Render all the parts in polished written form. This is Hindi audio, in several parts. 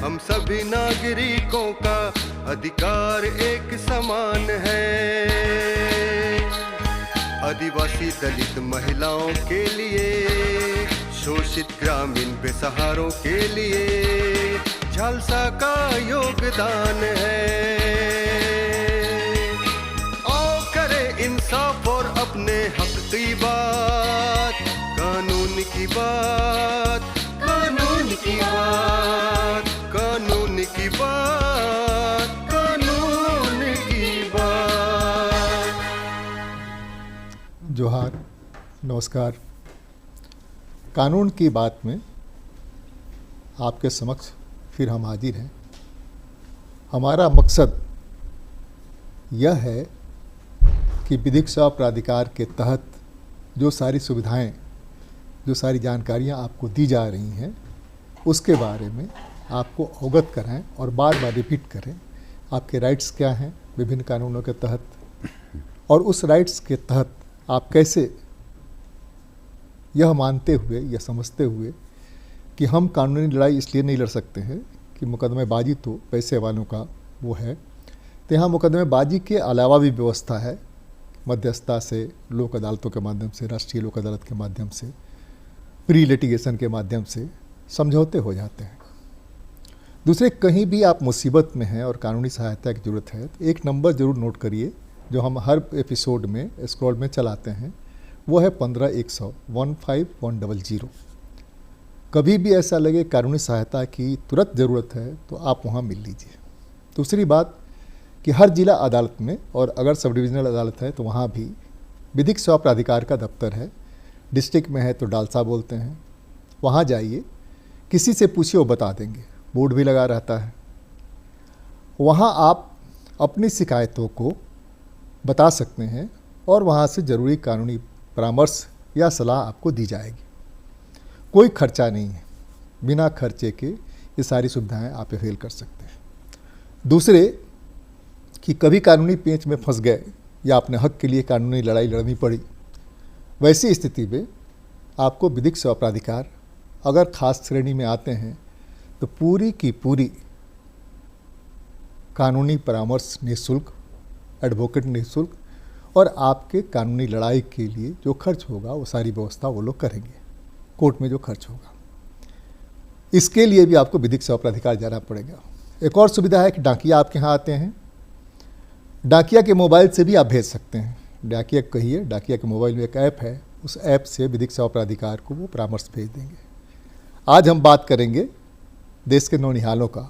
हम सभी नागरिकों का अधिकार एक समान है। आदिवासी दलित महिलाओं के लिए, शोषित ग्रामीण बेसहारों के लिए झालसा का योगदान है। आओ करें इंसाफ और अपने हक की बात, कानून की बात, कानून की बात, कानून की बात, कानून की बात। जोहार, नमस्कार। कानून की बात में आपके समक्ष फिर हम हाजिर हैं। हमारा मकसद यह है कि विधिक सेवा प्राधिकार के तहत जो सारी सुविधाएं, जो सारी जानकारियां आपको दी जा रही हैं, उसके बारे में आपको अवगत कराएं और बार बार रिपीट करें। आपके राइट्स क्या हैं विभिन्न कानूनों के तहत, और उस राइट्स के तहत आप कैसे यह मानते हुए, यह समझते हुए कि हम कानूनी लड़ाई इसलिए नहीं लड़ सकते हैं कि मुकदमेबाजी तो पैसे वालों का वो है, तो यहाँ मुकदमेबाजी के अलावा भी व्यवस्था है। मध्यस्थता से, लोक अदालतों के माध्यम से, राष्ट्रीय लोक अदालत के माध्यम से, प्री लिटिगेशन के माध्यम से समझौते हो जाते हैं। दूसरे, कहीं भी आप मुसीबत में हैं और कानूनी सहायता की ज़रूरत है तो एक नंबर ज़रूर नोट करिए जो हम हर एपिसोड में स्क्रॉल में चलाते हैं, वो है 15-100 15100। कभी भी ऐसा लगे कानूनी सहायता की तुरंत ज़रूरत है तो आप वहाँ मिल लीजिए। दूसरी बात कि हर जिला अदालत में, और अगर सब डिविजनल अदालत है तो वहाँ भी विधिक सेवा प्राधिकार का दफ्तर है। डिस्ट्रिक्ट में है तो डालसा बोलते हैं, वहाँ जाइए, किसी से पूछिए वो बता देंगे। बोर्ड भी लगा रहता है, वहाँ आप अपनी शिकायतों को बता सकते हैं और वहाँ से ज़रूरी कानूनी परामर्श या सलाह आपको दी जाएगी। कोई खर्चा नहीं है, बिना खर्चे के ये सारी सुविधाएं आप अवेल कर सकते हैं। दूसरे कि कभी कानूनी पेंच में फंस गए या अपने हक के लिए कानूनी लड़ाई लड़नी पड़ी, वैसी स्थिति में आपको विधिक सेवा प्राधिकार अगर खास श्रेणी में आते हैं तो पूरी की पूरी कानूनी परामर्श निःशुल्क, एडवोकेट निःशुल्क, और आपके कानूनी लड़ाई के लिए जो खर्च होगा वो सारी व्यवस्था वो लोग करेंगे। कोर्ट में जो खर्च होगा, इसके लिए भी आपको विधिक सेवा प्राधिकार जाना पड़ेगा। एक और सुविधा है कि डाकिया आपके यहाँ आते हैं, डाकिया के मोबाइल से भी आप भेज सकते हैं। डाकिया कहिए, डाकिया के मोबाइल में एक ऐप है, उस ऐप से विधिक सेवा प्राधिकार को वो परामर्श भेज देंगे। आज हम बात करेंगे देश के नौनिहालों का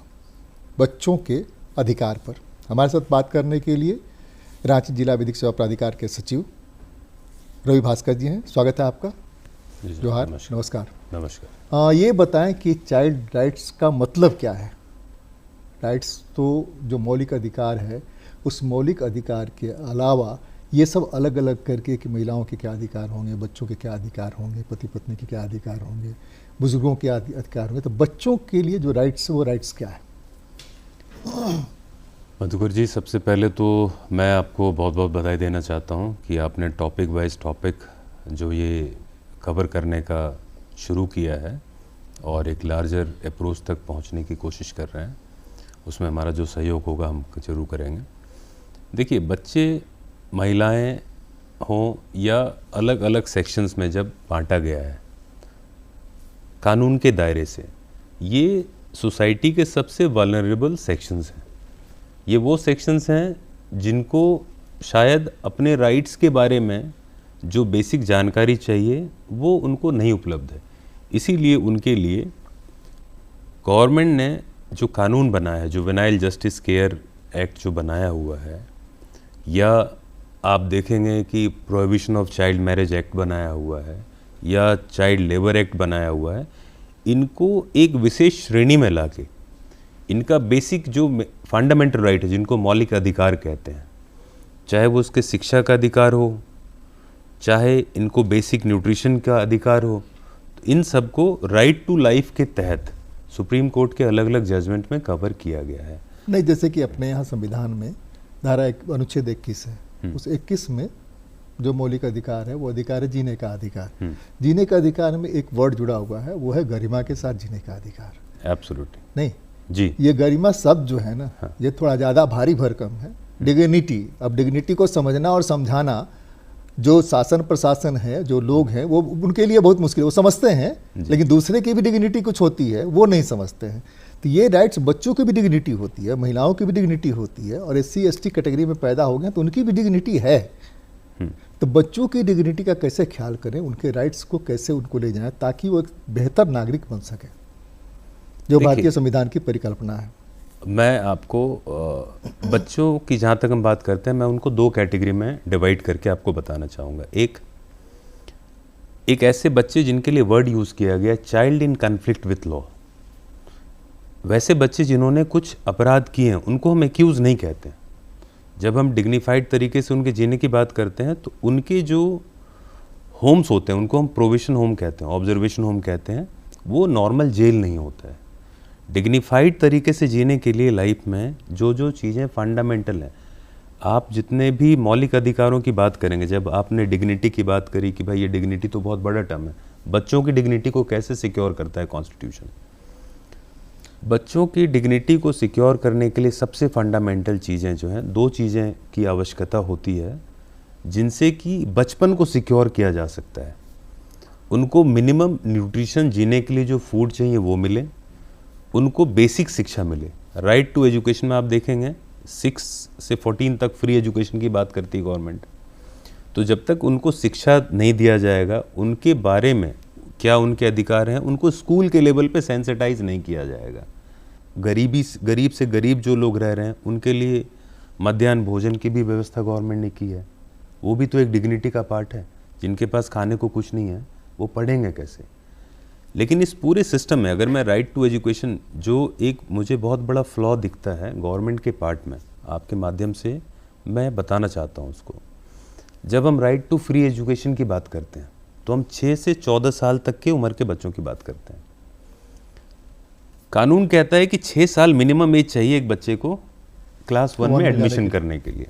बच्चों के अधिकार पर। हमारे साथ बात करने के लिए रांची जिला विधिक सेवा प्राधिकार के सचिव रवि भास्कर जी हैं। स्वागत है आपका। जोहार, नमस्कार। नमस्कार। ये बताएं कि चाइल्ड राइट्स का मतलब क्या है। राइट्स तो जो मौलिक अधिकार है, उस मौलिक अधिकार के अलावा ये सब अलग अलग करके कि महिलाओं के क्या अधिकार होंगे, बच्चों के क्या अधिकार होंगे, पति पत्नी के क्या अधिकार होंगे, बुजुर्गों के अधिकार होंगे, तो बच्चों के लिए जो राइट्स है वो राइट्स क्या है? मधुकर जी, सबसे पहले तो मैं आपको बहुत बहुत बधाई देना चाहता हूं कि आपने टॉपिक वाइज टॉपिक जो ये कवर करने का शुरू किया है और एक लार्जर अप्रोच तक पहुंचने की कोशिश कर रहे हैं। उसमें हमारा जो सहयोग होगा हम जरूर करेंगे। देखिए, बच्चे, महिलाएं हों या अलग अलग सेक्शंस में जब बांटा गया है कानून के दायरे से, ये सोसाइटी के सबसे वल्नरेबल सेक्शंस हैं। ये वो सेक्शंस हैं जिनको शायद अपने राइट्स के बारे में जो बेसिक जानकारी चाहिए वो उनको नहीं उपलब्ध है। इसीलिए उनके लिए गवर्नमेंट ने जो कानून बनाया है, जो वेनाइल जस्टिस केयर एक्ट जो बनाया हुआ है, या आप देखेंगे कि prohibition of child marriage act बनाया हुआ है या चाइल्ड लेबर एक्ट बनाया हुआ है, इनको एक विशेष श्रेणी में लाके इनका बेसिक जो फंडामेंटल राइट है, जिनको मौलिक अधिकार कहते हैं, चाहे वो उसके शिक्षा का अधिकार हो, चाहे इनको बेसिक न्यूट्रिशन का अधिकार हो, तो इन सबको राइट टू लाइफ के तहत सुप्रीम कोर्ट के अलग अलग जजमेंट में कवर किया गया है। नहीं, जैसे कि अपने यहाँ संविधान में धारा अनुच्छेद 21 है, उस 21 में जो मौलिक अधिकार है वो अधिकार है जीने का अधिकार। जीने का अधिकार में एक वर्ड जुड़ा हुआ है, वो है गरिमा के साथ जीने का अधिकार। एब्सोल्युटली। नहीं, जी। ये गरिमा शब्द जो है ना, ये थोड़ा ज़्यादा भारी भरकम है। डिग्निटी, अब डिग्निटी को समझना और समझाना जो शासन प्रशासन है, जो लोग हैं, वो उनके लिए बहुत मुश्किल है। वो समझते हैं लेकिन दूसरे की भी डिग्निटी कुछ होती है, वो नहीं समझते हैं। तो ये राइट्स, बच्चों की भी डिग्निटी होती है, महिलाओं की भी डिग्निटी होती है, और SC ST कैटेगरी में पैदा हो गए तो उनकी भी डिग्निटी है। तो बच्चों की डिग्निटी का कैसे ख्याल करें, उनके राइट्स को कैसे उनको ले जाएं ताकि वो एक बेहतर नागरिक बन सके, जो भारतीय संविधान की परिकल्पना है। मैं आपको बच्चों की जहाँ तक हम बात करते हैं, मैं उनको 2 कैटेगरी में डिवाइड करके आपको बताना चाहूँगा। एक ऐसे बच्चे जिनके लिए वर्ड यूज़ किया गया child in conflict with law. वैसे बच्चे जिन्होंने कुछ अपराध किए हैं उनको हम एक्यूज़ नहीं कहते। जब हम डिग्निफाइड तरीके से उनके जीने की बात करते हैं तो उनके जो होम्स होते हैं उनको हम प्रोविशन होम कहते हैं, ऑब्जर्वेशन होम कहते हैं। वो नॉर्मल जेल नहीं होता है। डिग्निफाइड तरीके से जीने के लिए लाइफ में जो जो चीज़ें फंडामेंटल हैं, आप जितने भी मौलिक अधिकारों की बात करेंगे, जब आपने डिग्निटी की बात करी कि भाई ये डिग्निटी तो बहुत बड़ा टर्म है, बच्चों की डिग्निटी को कैसे सिक्योर करता है कॉन्स्टिट्यूशन? बच्चों की डिग्निटी को सिक्योर करने के लिए सबसे फंडामेंटल चीज़ें जो हैं, 2 चीज़ें की आवश्यकता होती है जिनसे कि बचपन को सिक्योर किया जा सकता है। उनको मिनिमम न्यूट्रिशन, जीने के लिए जो फूड चाहिए वो मिले, उनको बेसिक शिक्षा मिले। राइट टू एजुकेशन में आप देखेंगे 6 से 14 तक फ्री एजुकेशन की बात करती है गवर्नमेंट। तो जब तक उनको शिक्षा नहीं दिया जाएगा, उनके बारे में क्या उनके अधिकार हैं, उनको स्कूल के लेवल पे सेंसिटाइज नहीं किया जाएगा। गरीब से गरीब जो लोग रह रहे हैं उनके लिए मध्याह्न भोजन की भी व्यवस्था गवर्नमेंट ने की है। वो भी तो एक डिग्निटी का पार्ट है। जिनके पास खाने को कुछ नहीं है वो पढ़ेंगे कैसे? लेकिन इस पूरे सिस्टम में अगर मैं राइट टू एजुकेशन, जो एक मुझे बहुत बड़ा फ्लॉ दिखता है गवर्नमेंट के पार्ट में, आपके माध्यम से मैं बताना चाहता हूँ उसको। जब हम राइट टू फ्री एजुकेशन की बात करते हैं तो हम 6 से 14 साल तक के उम्र के बच्चों की बात करते हैं। कानून कहता है कि 6 साल मिनिमम एज चाहिए एक बच्चे को क्लास 1 में एडमिशन करने के लिए।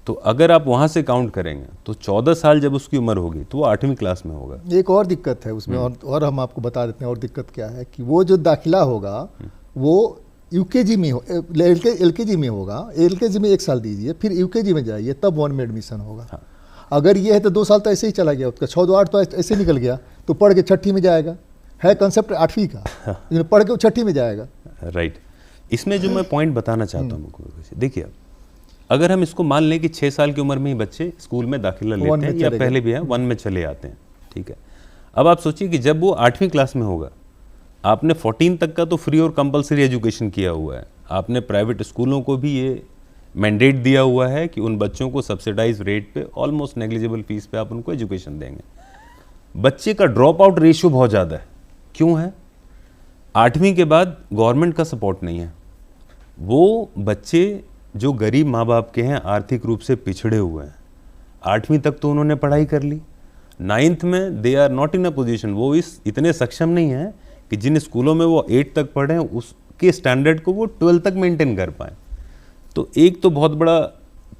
तो अगर आप वहाँ से काउंट करेंगे तो 14 साल जब उसकी उम्र होगी तो वो 8वीं क्लास में होगा। एक और दिक्कत है उसमें, और हम आपको बता देते हैं और दिक्कत क्या है कि वो जो दाखिला होगा वो UKG में हो, LKG में होगा। LKG में 1 साल दीजिए, फिर UKG में जाइए, तब 1 में एडमिशन होगा। हाँ। अगर ये है तो 2 साल तो ऐसे ही चला गया उसका, 6 2 8 तो ऐसे निकल गया, तो पढ़ के 6ठी में जाएगा। है कंसेप्ट 8वीं का, लेकिन पढ़ के वो 6ठी में जाएगा। राइट। इसमें जो मैं पॉइंट बताना चाहता हूँ, देखिए अगर हम इसको मान लें कि 6 साल की उम्र में ही बच्चे स्कूल में दाखिला लेते हैं या पहले भी है 1 में चले आते हैं, ठीक है। अब आप सोचिए कि जब वो 8वीं क्लास में होगा, आपने 14 तक का तो फ्री और कंपलसरी एजुकेशन किया हुआ है। आपने प्राइवेट स्कूलों को भी ये मैंडेट दिया हुआ है कि उन बच्चों को सब्सिडाइज रेट पे, ऑलमोस्ट नेग्लिजिबल फीस पे आप उनको एजुकेशन देंगे। बच्चे का ड्रॉप आउट रेशियो बहुत ज़्यादा है। क्यों है? 8वीं के बाद गवर्नमेंट का सपोर्ट नहीं है। वो बच्चे जो गरीब माँ बाप के हैं, आर्थिक रूप से पिछड़े हुए हैं, 8वीं तक तो उन्होंने पढ़ाई कर ली, 9th में they are not in a position, वो इतने सक्षम नहीं है कि जिन स्कूलों में वो 8 तक पढ़े हैं उसके स्टैंडर्ड को वो 12 तक मेंटेन कर पाए। तो एक तो बहुत बड़ा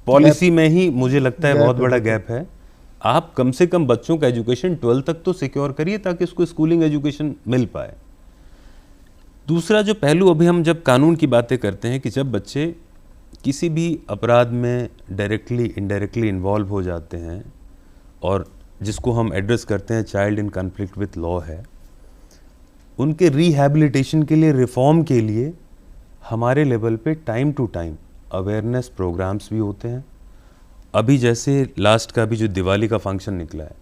पॉलिसी में ही मुझे लगता है बहुत बड़ा गैप है। आप कम से कम बच्चों का एजुकेशन 12 तक तो सिक्योर करिए ताकि उसको स्कूलिंग एजुकेशन मिल पाए। दूसरा जो पहलू, अभी हम जब कानून की बातें करते हैं कि जब बच्चे किसी भी अपराध में डायरेक्टली इनडायरेक्टली इन्वॉल्व हो जाते हैं, और जिसको हम एड्रेस करते हैं child in conflict with law है, उनके रिहैबिलिटेशन के लिए, रिफॉर्म के लिए हमारे लेवल पे time to time awareness programmes भी होते हैं। अभी जैसे लास्ट का भी जो दिवाली का फंक्शन निकला है,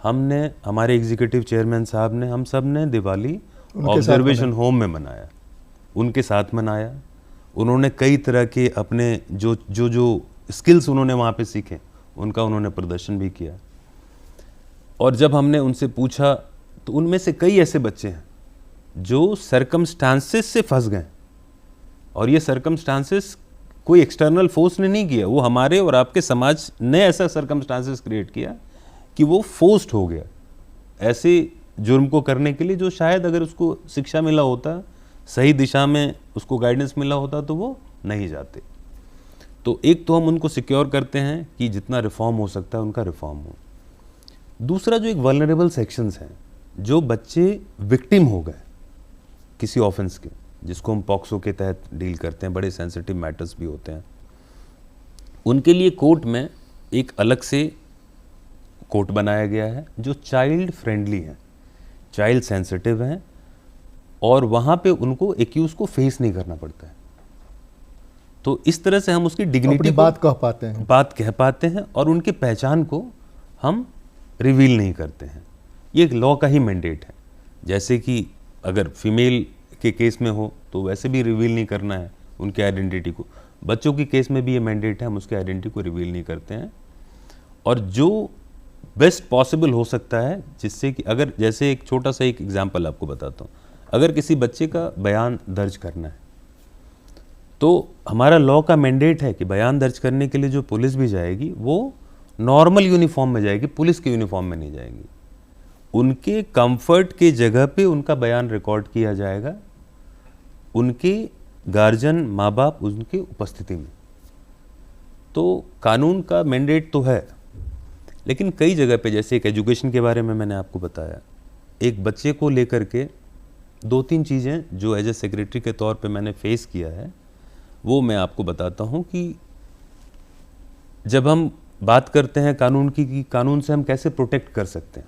हमने, हमारे एग्जीक्यूटिव चेयरमैन साहब ने, हम सब ने दिवाली ऑब्जर्वेशन होम में मनाया, उनके साथ मनाया। उन्होंने कई तरह के अपने जो स्किल्स उन्होंने वहाँ पे सीखे उनका उन्होंने प्रदर्शन भी किया। और जब हमने उनसे पूछा तो उनमें से कई ऐसे बच्चे हैं जो सरकमस्टांसेस से फंस गए, और ये सरकमस्टांसेस कोई एक्सटर्नल फोर्स ने नहीं किया, वो हमारे और आपके समाज ने ऐसा सरकमस्टांसेस क्रिएट किया कि वो फोर्स्ड हो गया ऐसे जुर्म को करने के लिए, जो शायद अगर उसको शिक्षा मिला होता, सही दिशा में उसको गाइडेंस मिला होता तो वो नहीं जाते। तो एक तो हम उनको सिक्योर करते हैं कि जितना रिफॉर्म हो सकता है उनका रिफॉर्म हो। दूसरा जो एक वल्नरेबल सेक्शंस हैं, जो बच्चे विक्टिम हो गए किसी ऑफेंस के, जिसको हम पॉक्सो के तहत डील करते हैं, बड़े सेंसिटिव मैटर्स भी होते हैं, उनके लिए कोर्ट में एक अलग से कोर्ट बनाया गया है जो चाइल्ड फ्रेंडली है, चाइल्ड सेंसिटिव हैं, और वहाँ पे उनको एक्यूज को फेस नहीं करना पड़ता है। तो इस तरह से हम उसकी डिग्निटी बात कह पाते हैं और उनकी पहचान को हम रिवील नहीं करते हैं। ये एक लॉ का ही मैंडेट है। जैसे कि अगर फीमेल के केस में हो तो वैसे भी रिवील नहीं करना है उनके आइडेंटिटी को, बच्चों के केस में भी ये मैंडेट है, हम उसके आइडेंटिटी को रिवील नहीं करते हैं। और जो बेस्ट पॉसिबल हो सकता है, जिससे कि अगर जैसे एक छोटा सा एक एग्जांपल आपको बताता हूँ, अगर किसी बच्चे का बयान दर्ज करना है तो हमारा लॉ का मैंडेट है कि बयान दर्ज करने के लिए जो पुलिस भी जाएगी वो नॉर्मल यूनिफॉर्म में जाएगी, पुलिस के यूनिफॉर्म में नहीं जाएगी। उनके कंफर्ट के जगह पे उनका बयान रिकॉर्ड किया जाएगा, उनके गार्जियन माँ बाप उनके उपस्थिति में। तो कानून का मैंडेट तो है, लेकिन कई जगह पे, जैसे एक एजुकेशन के बारे में मैंने आपको बताया, एक बच्चे को लेकर के 2-3 चीज़ें जो एज ए सेक्रेटरी के तौर पे मैंने फेस किया है वो मैं आपको बताता हूँ कि जब हम बात करते हैं कानून की कि कानून से हम कैसे प्रोटेक्ट कर सकते हैं,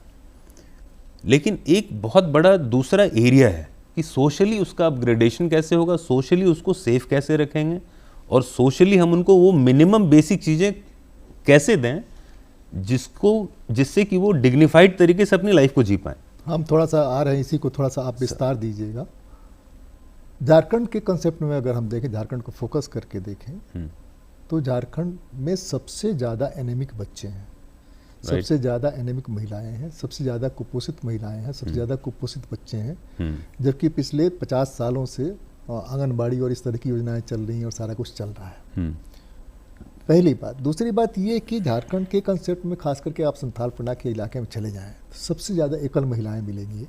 लेकिन एक बहुत बड़ा दूसरा एरिया है कि सोशली उसका अपग्रेडेशन कैसे होगा, सोशली उसको सेफ कैसे रखेंगे, और सोशली हम उनको वो मिनिमम बेसिक चीज़ें कैसे दें जिससे कि वो डिग्निफाइड तरीके से अपनी लाइफ को जी पाएँ। हम थोड़ा सा आ रहे हैं, इसी को थोड़ा सा आप विस्तार दीजिएगा। झारखंड के कंसेप्ट में अगर हम देखें, झारखंड को फोकस करके देखें तो झारखंड में सबसे ज़्यादा एनेमिक बच्चे हैं, सबसे ज़्यादा एनेमिक महिलाएं हैं, सबसे ज़्यादा कुपोषित महिलाएं हैं, सबसे ज़्यादा कुपोषित बच्चे हैं, जबकि पिछले 50 सालों से आंगनबाड़ी और इस तरह की योजनाएं चल रही हैं और सारा कुछ चल रहा है। पहली बात। दूसरी बात ये कि झारखंड के कंसेप्ट में खास करके आप संथाल पन्ना के इलाके में चले जाएं तो सबसे ज़्यादा एकल महिलाएं मिलेंगी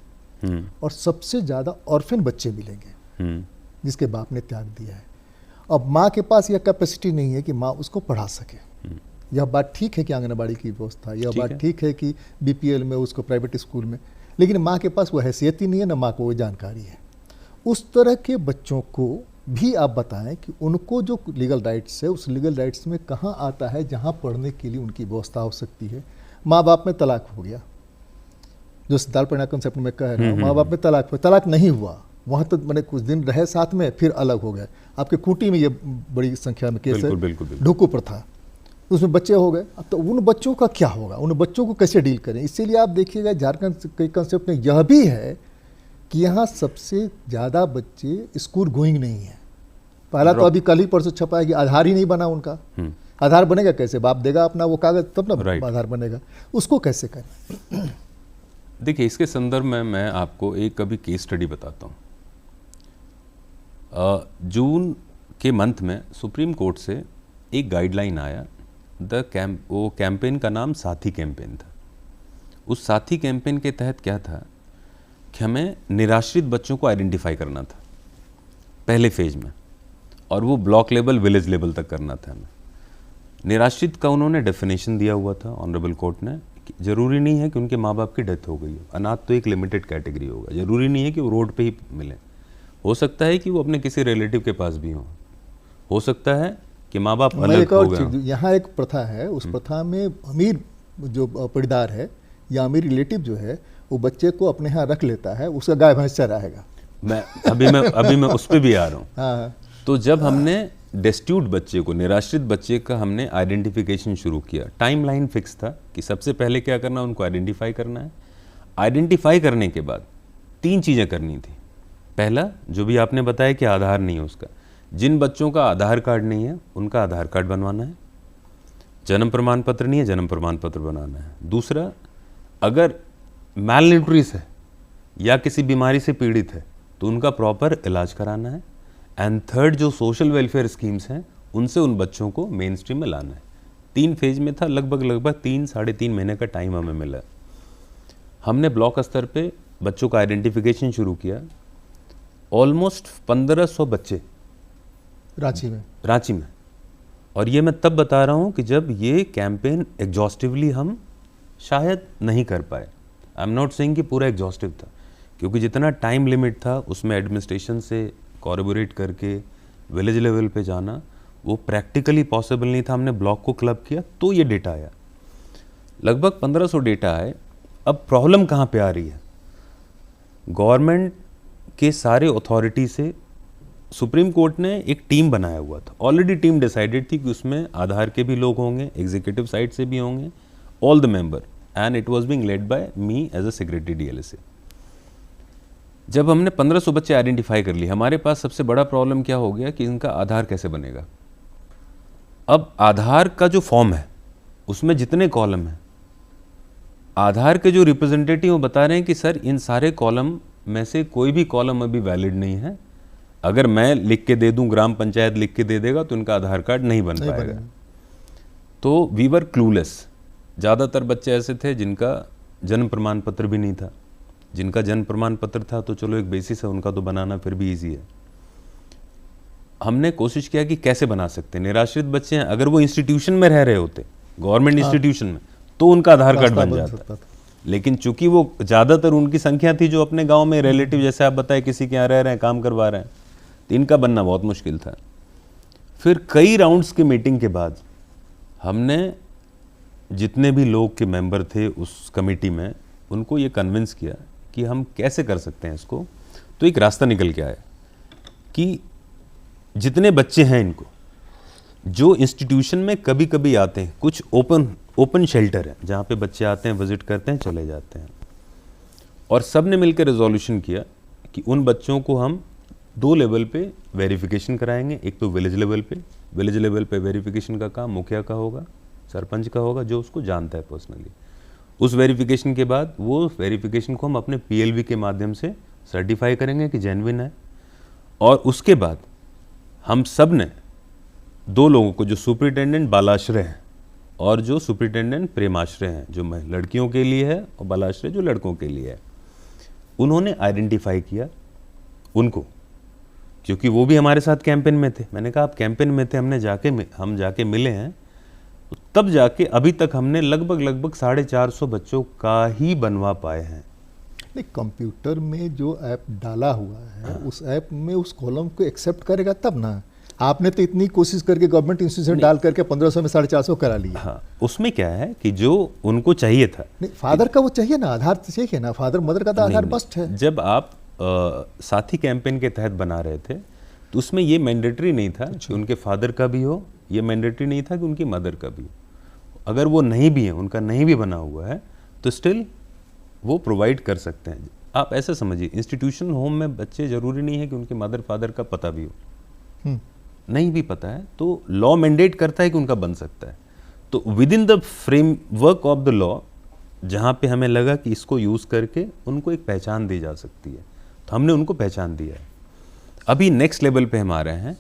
और सबसे ज़्यादा ऑर्फन बच्चे मिलेंगे जिसके बाप ने त्याग दिया है। अब माँ के पास यह कैपेसिटी नहीं है कि माँ उसको पढ़ा सके। यह बात ठीक है कि आंगनबाड़ी की व्यवस्था, यह बात ठीक है कि बीपीएल में उसको प्राइवेट स्कूल में, लेकिन माँ के पास वो हैसियत ही नहीं है, ना माँ को वो जानकारी है। उस तरह के बच्चों को भी आप बताएं कि उनको जो लीगल राइट्स है, उस लीगल राइट्स में कहाँ आता है जहाँ पढ़ने के लिए उनकी व्यवस्था हो सकती है। माँ बाप में तलाक हो गया, जो संथाल पन्ना कंसेप्ट में कह रहा हूँ, माँ बाप में तलाक नहीं हुआ, वहाँ तो मैंने कुछ दिन रहे साथ में, फिर अलग हो गए। आपके खूंटी में ये बड़ी संख्या में केस है, ढुकू प्रथा, उसमें बच्चे हो गए। अब तो उन बच्चों का क्या होगा, उन बच्चों को कैसे डील करें? इसीलिए आप देखिएगा झारखंड के कंसेप्ट में यह भी है कि यहाँ सबसे ज़्यादा बच्चे स्कूल गोइंग नहीं है। पहला तो अभी कल ही परसों छपा है कि आधार ही नहीं बना उनका। आधार बनेगा कैसे? बाप देगा अपना वो कागज तब ना आधार बनेगा, उसको कैसे करें? देखिए, इसके संदर्भ में मैं आपको एक अभी केस स्टडी बताता हूँ। जून के मंथ में सुप्रीम कोर्ट से एक गाइडलाइन आया, वो कैंपेन का नाम साथी कैंपेन था। उस साथी कैंपेन के तहत क्या था कि हमें निराश्रित बच्चों को आइडेंटिफाई करना था पहले फेज में, और वो ब्लॉक लेवल, विलेज लेवल तक करना था हमें। निराश्रित का उन्होंने डेफिनेशन दिया हुआ था ऑनरेबल कोर्ट ने, जरूरी नहीं है कि उनके माँ बाप की डेथ हो गई हो, अनाथ तो एक लिमिटेड कैटेगरी होगा, जरूरी नहीं है कि वो रोड पे ही मिले, हो सकता है कि वो अपने किसी रिलेटिव के पास भी हो सकता है कि माँ बाप अलग हो गए। यहाँ एक प्रथा है, उस प्रथा में अमीर जो पड़ीदार है या अमीर रिलेटिव जो है वो बच्चे को अपने यहाँ रख लेता है, उसका गाय भैंस चराएगा। अभी मैं उस पर भी आ रहा हूँ। हाँ। तो जब हमने डेस्ट्यूट बच्चे को, निराश्रित बच्चे का हमने आइडेंटिफिकेशन शुरू किया, टाइमलाइन फिक्स था कि सबसे पहले क्या करना, उनको आइडेंटिफाई करना है। आइडेंटिफाई करने के बाद 3 चीज़ें करनी थी। पहला, जो भी आपने बताया कि आधार नहीं है उसका, जिन बच्चों का आधार कार्ड नहीं है उनका आधार कार्ड बनवाना है, जन्म प्रमाण पत्र नहीं है जन्म प्रमाण पत्र बनाना है। दूसरा, अगर मैलन्यूट्रिस है या किसी बीमारी से पीड़ित है तो उनका प्रॉपर इलाज कराना है। एंड थर्ड, जो सोशल वेलफेयर स्कीम्स हैं उनसे उन बच्चों को मेन स्ट्रीम में लाना है। 3 फेज में था, लगभग 3-3.5 महीने का टाइम हमें मिला। हमने ब्लॉक स्तर पे बच्चों का आइडेंटिफिकेशन शुरू किया। ऑलमोस्ट 1500 बच्चे रांची में, और ये मैं तब बता रहा हूँ कि जब ये कैंपेन एग्जॉस्टिवली हम शायद नहीं कर पाए। आई एम नॉट सेइंग कि पूरा एग्जॉस्टिव था, क्योंकि जितना टाइम लिमिट था उसमें एडमिनिस्ट्रेशन से कोलैबोरेट करके विलेज लेवल पे जाना वो प्रैक्टिकली पॉसिबल नहीं था। हमने ब्लॉक को क्लब किया तो ये डेटा आया, लगभग 1500 डेटा आए। अब प्रॉब्लम कहाँ पे आ रही है? गवर्नमेंट के सारे अथॉरिटी से सुप्रीम कोर्ट ने एक टीम बनाया हुआ था, ऑलरेडी टीम डिसाइडेड थी कि उसमें आधार के भी लोग होंगे, एग्जीक्यूटिव साइड से भी होंगे, all the member, and it was being led by me as a secretary DLSA. जब हमने 1500 बच्चे आइडेंटिफाई कर लिए, हमारे पास सबसे बड़ा प्रॉब्लम क्या हो गया कि इनका आधार कैसे बनेगा। अब आधार का जो फॉर्म है उसमें जितने कॉलम हैं, आधार के जो रिप्रेजेंटेटिव वो बता रहे हैं कि सर इन सारे कॉलम में से कोई भी कॉलम अभी वैलिड नहीं है, अगर मैं लिख के दे दूं, ग्राम पंचायत लिख के दे देगा तो इनका आधार कार्ड नहीं बन पाएगा। तो वी वर क्लूलेस। ज़्यादातर बच्चे ऐसे थे जिनका जन्म प्रमाण पत्र भी नहीं था, जिनका जन्म प्रमाण पत्र था तो चलो एक बेसिस है, उनका तो बनाना फिर भी ईजी है। हमने कोशिश किया कि कैसे बना सकते हैं। निराश्रित बच्चे हैं, अगर वो इंस्टीट्यूशन में रह रहे होते, गवर्नमेंट इंस्टीट्यूशन में, तो उनका आधार कार्ड बन जाता। लेकिन चूंकि वो ज़्यादातर उनकी संख्या थी जो अपने गांव में रिलेटिव, जैसे आप बताए, किसी के यहाँ रह रहे हैं, काम करवा रहे हैं, तो इनका बनना बहुत मुश्किल था। फिर कई राउंड्स की मीटिंग के बाद हमने जितने भी लोग के मेंबर थे उस कमेटी में, उनको ये कन्विंस किया कि हम कैसे कर सकते हैं इसको। तो एक रास्ता निकल के आया कि जितने बच्चे हैं इनको, जो इंस्टीट्यूशन में कभी कभी आते हैं, कुछ ओपन शेल्टर है जहाँ पे बच्चे आते हैं, विजिट करते हैं, चले जाते हैं, और सब ने मिलकर रिजोल्यूशन किया कि उन बच्चों को हम 2 लेवल पे वेरिफिकेशन कराएंगे। एक तो विलेज लेवल पे वेरिफिकेशन का काम मुखिया का होगा, सरपंच का होगा, जो उसको जानता है पर्सनली। उस वेरिफिकेशन के बाद वो वेरिफिकेशन को हम अपने पीएलवी के माध्यम से सर्टिफाई करेंगे कि जेन्युइन है, और उसके बाद हम सब ने 2 लोगों को, जो सुपरिटेंडेंट बालाश्रय हैं और जो सुपरिटेंडेंट प्रेमाश्रय हैं, जो लड़कियों के लिए है, और बालाश्रय जो लड़कों के लिए है, उन्होंने आइडेंटिफाई किया उनको, क्योंकि वो भी हमारे साथ कैंपेन में थे। मैंने कहा आप कैंपेन में थे, हम जाके मिले हैं, तब जाके अभी तक हमने लगभग 450 बच्चों का ही बनवा पाए हैं। नहीं, कंप्यूटर में जो ऐप डाला हुआ है, उस ऐप में उस कॉलम को एक्सेप्ट करेगा तब ना। आपने तो इतनी कोशिश करके गवर्नमेंट इंस्टीट्यूशन डाल करके 1500 में 450 करा लिया। हाँ, उसमें क्या है कि जो उनको चाहिए था, नहीं, फादर का वो चाहिए ना, आधार चाहिए ना, फादर मदर का तो आधार मस्ट है। जब आप साथी कैंपेन के तहत बना रहे थे तो उसमें ये मैंडेटरी नहीं था कि उनके फादर का भी हो, ये मैंडेटरी नहीं था कि उनकी मदर का भी हो। अगर वो नहीं भी है, उनका नहीं भी बना हुआ है, तो स्टिल वो प्रोवाइड कर सकते हैं। आप ऐसे समझिए, इंस्टीट्यूशन होम में बच्चे जरूरी नहीं है कि उनके मदर फादर का पता भी हो, नहीं भी पता है तो लॉ मैंडेट करता है कि उनका बन सकता है। तो with in the framework of the law, जहाँ पे हमें लगा कि इसको यूज़ करके उनको एक पहचान दी जा सकती है, तो हमने उनको पहचान दिया है। अभी नेक्स्ट लेवल पे हम आ रहे हैं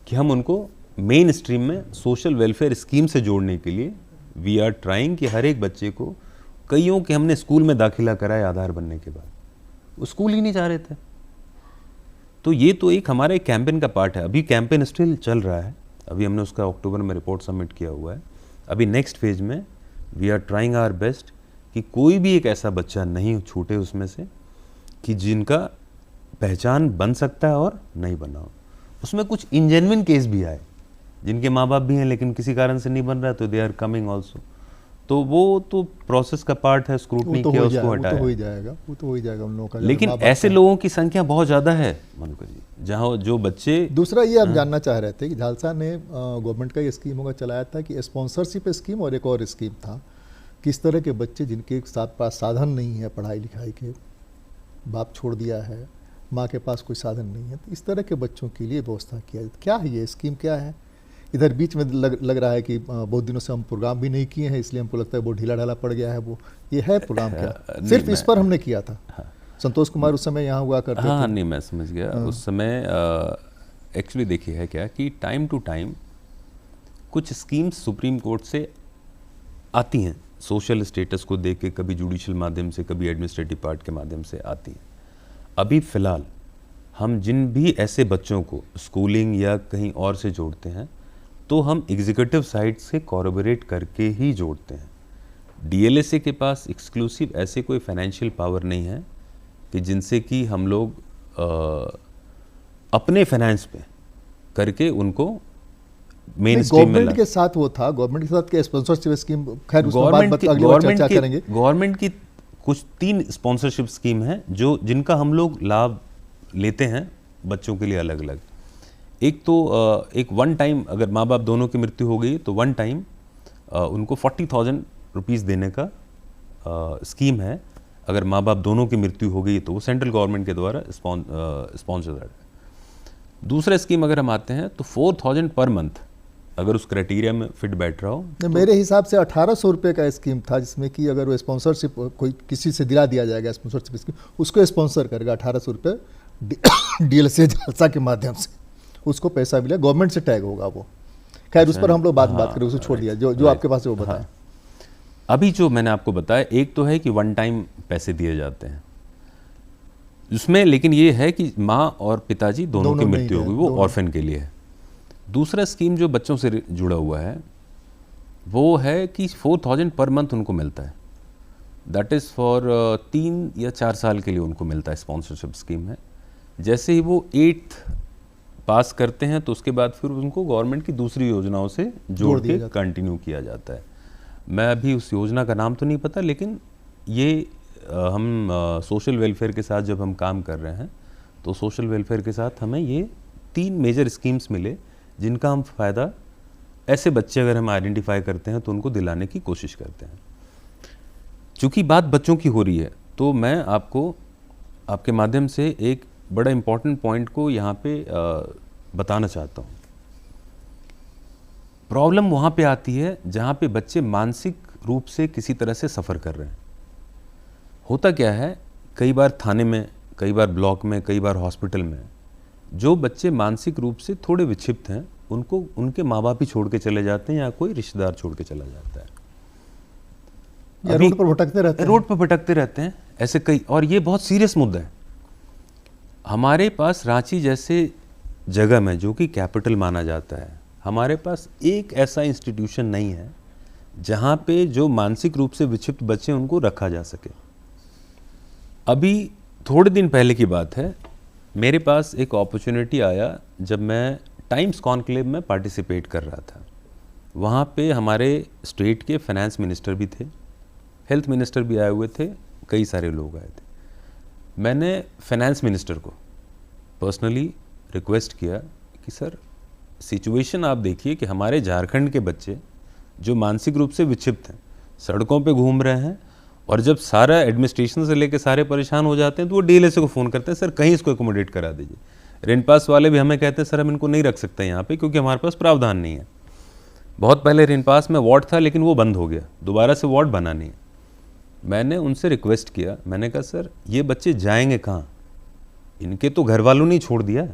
कि हम उनको मेन स्ट्रीम में सोशल वेलफेयर स्कीम से जोड़ने के लिए वी आर ट्राइंग कि हर एक बच्चे को, कईयों के हमने स्कूल में दाखिला कराया आधार बनने के बाद, वो स्कूल ही नहीं जा रहे थे। तो ये तो एक हमारे कैंपेन का पार्ट है। अभी कैंपेन स्टिल चल रहा है, अभी हमने उसका अक्टूबर में रिपोर्ट सबमिट किया हुआ है। अभी नेक्स्ट फेज में we are trying our best कि कोई भी एक ऐसा बच्चा नहीं छूटे उसमें से कि जिनका पहचान बन सकता है और नहीं बना हो। उसमें कुछ इंजेन्युइन केस भी आए जिनके माँ बाप भी हैं लेकिन किसी कारण से नहीं बन रहा, तो दे आर कमिंग ऑल्सो। तो वो तो प्रोसेस का पार्ट है, स्क्रूटनी किया, उसको हटाया, वो तो हो ही जाएगा उन लोगों का। लेकिन ऐसे लोगों की संख्या बहुत ज़्यादा है मनुकर जी, जहाँ जो बच्चे। दूसरा ये आप जानना चाह रहे थे कि झालसा ने गवर्नमेंट का ये स्कीम होगा चलाया था कि स्पॉन्सरशिप स्कीम, और एक और स्कीम था, किस तरह के बच्चे जिनके साथ पास साधन नहीं है पढ़ाई लिखाई के, बाप छोड़ दिया है, माँ के पास कोई साधन नहीं है, तो इस तरह के बच्चों के लिए व्यवस्था किया। क्या है ये स्कीम, क्या है? इधर बीच में लग रहा है कि बहुत दिनों से हम प्रोग्राम भी नहीं किए हैं, इसलिए हमको लगता है वो ढीला ढाला पड़ गया है। वो ये है प्रोग्राम क्या? सिर्फ इस पर हमने किया था। हाँ। संतोष कुमार उस समय यहाँ हुआ करते थे। हाँ, नहीं, मैं समझ गया। उस समय एक्चुअली देखिए है क्या कि टाइम टू टाइम कुछ स्कीम्स सुप्रीम कोर्ट से आती हैं, सोशल स्टेटस को देख के, कभी जुडिशियल माध्यम से, कभी एडमिनिस्ट्रेटिव पार्ट के माध्यम से आती हैं। अभी फ़िलहाल हम जिन भी ऐसे बच्चों को स्कूलिंग या कहीं और से जोड़ते हैं, तो हम एग्जीक्यूटिव साइड से कोलैबोरेट करके ही जोड़ते हैं। डीएलएसए के पास एक्सक्लूसिव ऐसे कोई फाइनेंशियल पावर नहीं है कि जिनसे कि हम लोग अपने फाइनेंस पे करके उनको मेन स्ट्रीम में गवर्नमेंट के साथ वो था, गवर्नमेंट के साथ के स्पॉन्सरशिप स्कीम, खैर उसमें अगली बार चर्चा करेंगे। गवर्नमेंट की कुछ 3 स्पॉन्सरशिप स्कीम हैं जो जिनका हम लोग लाभ लेते हैं बच्चों के लिए अलग अलग। एक तो एक वन टाइम, अगर माँ बाप दोनों की मृत्यु हो गई तो वन टाइम उनको 40,000 रुपीज़ देने का स्कीम है। अगर माँ बाप दोनों की मृत्यु हो गई तो वो सेंट्रल गवर्नमेंट के द्वारा स्पॉन्सर्ड है। दूसरा स्कीम अगर हम आते हैं तो 4,000 पर मंथ, अगर उस क्राइटेरिया में फिट बैठ रहा हो। मेरे हिसाब से 1,800 रुपये का स्कीम था, जिसमें कि अगर वो स्पॉन्सरशिप कोई किसी से दिला दिया जाएगा स्पॉन्सरशिप स्कीम, उसको स्पॉन्सर करेगा 1,800 रुपये डीएलसी जलसा के माध्यम से, उसको पैसा मिले, गवर्नमेंट से टैग होगा वो। खैर उस पर हम लोग बात करें, उसे छोड़ दिया, जो आपके पास है वो बताएं। अभी जो मैंने आपको बताया, एक तो है कि वन टाइम पैसे दिए जाते हैं उसमें, लेकिन ये है कि माँ और पिताजी दोनों की मृत्यु होगी, वो ऑर्फन के लिए है। दूसरा स्कीम जो बच्चों से जुड़ा हुआ है वो है कि 4,000 पर मंथ उनको मिलता है। दैट इज़ फॉर 3 या 4 साल के लिए उनको मिलता है, स्पॉन्सरशिप स्कीम है। जैसे ही वो 8th पास करते हैं तो उसके बाद फिर उनको गवर्नमेंट की दूसरी योजनाओं से जोड़ के कंटिन्यू किया जाता है। मैं अभी उस योजना का नाम तो नहीं पता, लेकिन ये हम सोशल वेलफेयर के साथ जब हम काम कर रहे हैं तो सोशल वेलफेयर के साथ हमें ये 3 मेजर स्कीम्स मिले जिनका हम फ़ायदा ऐसे बच्चे अगर हम आइडेंटिफाई करते हैं तो उनको दिलाने की कोशिश करते हैं। चूँकि बात बच्चों की हो रही है तो मैं आपको आपके माध्यम से एक बड़ा इम्पॉर्टेंट पॉइंट को यहाँ पे बताना चाहता हूँ। प्रॉब्लम वहाँ पे आती है जहाँ पे बच्चे मानसिक रूप से किसी तरह से सफ़र कर रहे हैं। होता क्या है, कई बार थाने में, कई बार ब्लॉक में, कई बार हॉस्पिटल में जो बच्चे मानसिक रूप से थोड़े विक्षिप्त हैं उनको उनके माँ बाप ही छोड़ के चले जाते हैं या कोई रिश्तेदार छोड़ के चला जाता है, या रोड पर भटकते रहते हैं ऐसे कई। और ये बहुत सीरियस मुद्दा है। हमारे पास रांची जैसे जगह में, जो कि कैपिटल माना जाता है, हमारे पास एक ऐसा इंस्टीट्यूशन नहीं है जहाँ पे जो मानसिक रूप से विक्षिप्त बच्चे उनको रखा जा सके। अभी थोड़े दिन पहले की बात है, मेरे पास एक अपॉर्चुनिटी आया जब मैं टाइम्स कॉन्क्लेव में पार्टिसिपेट कर रहा था। वहाँ पे हमारे स्टेट के फाइनेंस मिनिस्टर भी थे, हेल्थ मिनिस्टर भी आए हुए थे, कई सारे लोग आए थे। मैंने फाइनेंस मिनिस्टर को पर्सनली रिक्वेस्ट किया कि सर सिचुएशन आप देखिए कि हमारे झारखंड के बच्चे जो मानसिक रूप से विक्षिप्त हैं सड़कों पे घूम रहे हैं, और जब सारा एडमिनिस्ट्रेशन से लेके सारे परेशान हो जाते हैं तो वो डीएलएसए को फ़ोन करते हैं, सर कहीं इसको एकोमोडेट करा दीजिए। रेंट पास वाले भी हमें कहते हैं सर हम इनको नहीं रख सकते यहाँ पे क्योंकि हमारे पास प्रावधान नहीं है। बहुत पहले रेंट पास में वार्ड था लेकिन वो बंद हो गया, दोबारा से वार्ड बना नहीं है। मैंने उनसे रिक्वेस्ट किया, मैंने कहा सर ये बच्चे जाएंगे कहाँ, इनके तो घर वालों ने छोड़ दिया,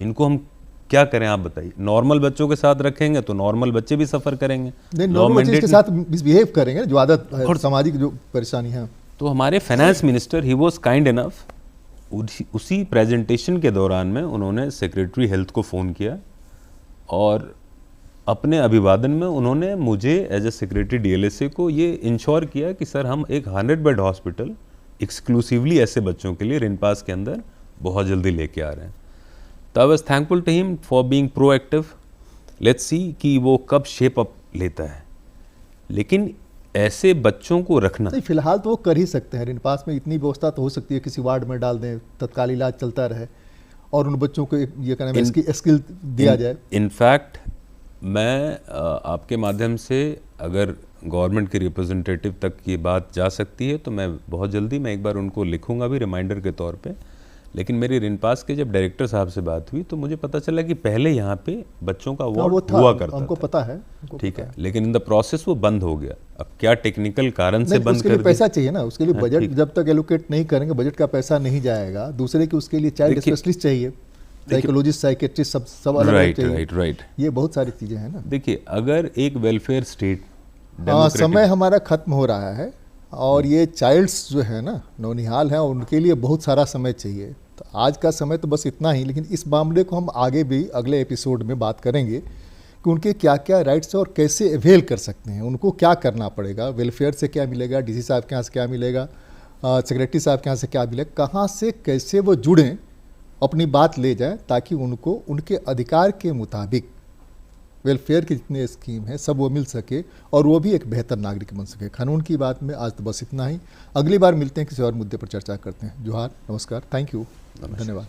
इनको हम क्या करें आप बताइए। नॉर्मल बच्चों के साथ रखेंगे तो नॉर्मल बच्चे भी सफ़र करेंगे, नॉर्मल बच्चे के साथ मिसबिहेव करेंगे, जो आदत है, सामाजिक जो परेशानी है। तो हमारे finance minister he was kind enough, उसी प्रेजेंटेशन के दौरान में उन्होंने सेक्रेटरी हेल्थ को फ़ोन किया और अपने अभिवादन में उन्होंने मुझे एज ए सेक्रेटरी डीएलएसए को ये इंश्योर किया कि सर हम एक 100 बेड हॉस्पिटल एक्सक्लूसिवली ऐसे बच्चों के लिए रिनपास के अंदर बहुत जल्दी लेके आ रहे हैं। तो I was thankful to him for being proactive. Let's see कि वो कब शेप अप लेता है, लेकिन ऐसे बच्चों को रखना नहीं, फिलहाल तो वो कर ही सकते हैं। रिनपास में इतनी व्यवस्था तो हो सकती है, किसी वार्ड में डाल दें, तत्काल इलाज चलता रहे और उन बच्चों को ये कहना है स्किल दिया जाए। इनफैक्ट मैं आपके माध्यम से अगर गवर्नमेंट के रिप्रेजेंटेटिव तक ये बात जा सकती है तो मैं बहुत जल्दी एक बार उनको लिखूंगा भी रिमाइंडर के तौर पे। लेकिन मेरी रिनपास के जब डायरेक्टर साहब से बात हुई तो मुझे पता चला कि पहले यहाँ पे बच्चों का वार्ड हुआ करता हमको पता है, ठीक है, लेकिन इन द प्रोसेस वो बंद हो गया। अब क्या टेक्निकल कारण से बंद कर दिया, पैसा चाहिए ना उसके लिए, बजट जब तक एलोकेट नहीं करेंगे बजट का पैसा नहीं जाएगा। दूसरे की उसके लिए चाइल्ड स्पेशलिस्ट चाहिए, साइकोलॉजिस्ट, साइकेट्रिस्ट, सब अलग चाहिए। राइट, ये बहुत सारी चीजें हैं ना। देखिए अगर एक वेलफेयर स्टेट, समय हमारा खत्म हो रहा है और ये चाइल्ड्स जो है ना, नौनिहाल हैं, उनके लिए बहुत सारा समय चाहिए। तो आज का समय तो बस इतना ही, लेकिन इस मामले को हम आगे भी अगले एपिसोड में बात करेंगे कि उनके क्या क्या राइट्स और कैसे अवेल कर सकते हैं, उनको क्या करना पड़ेगा, वेलफेयर से क्या मिलेगा, डीसी साहब के यहाँ से क्या मिलेगा, सेक्रेटरी साहब के यहाँ से क्या मिलेगा, कहाँ से कैसे वो जुड़ें अपनी बात ले जाए, ताकि उनको उनके अधिकार के मुताबिक वेलफेयर के जितने स्कीम है सब वो मिल सके और वो भी एक बेहतर नागरिक बन सके। कानून की बात में आज तो बस इतना ही। अगली बार मिलते हैं, किसी और मुद्दे पर चर्चा करते हैं। जोहार, नमस्कार, थैंक यू, धन्यवाद।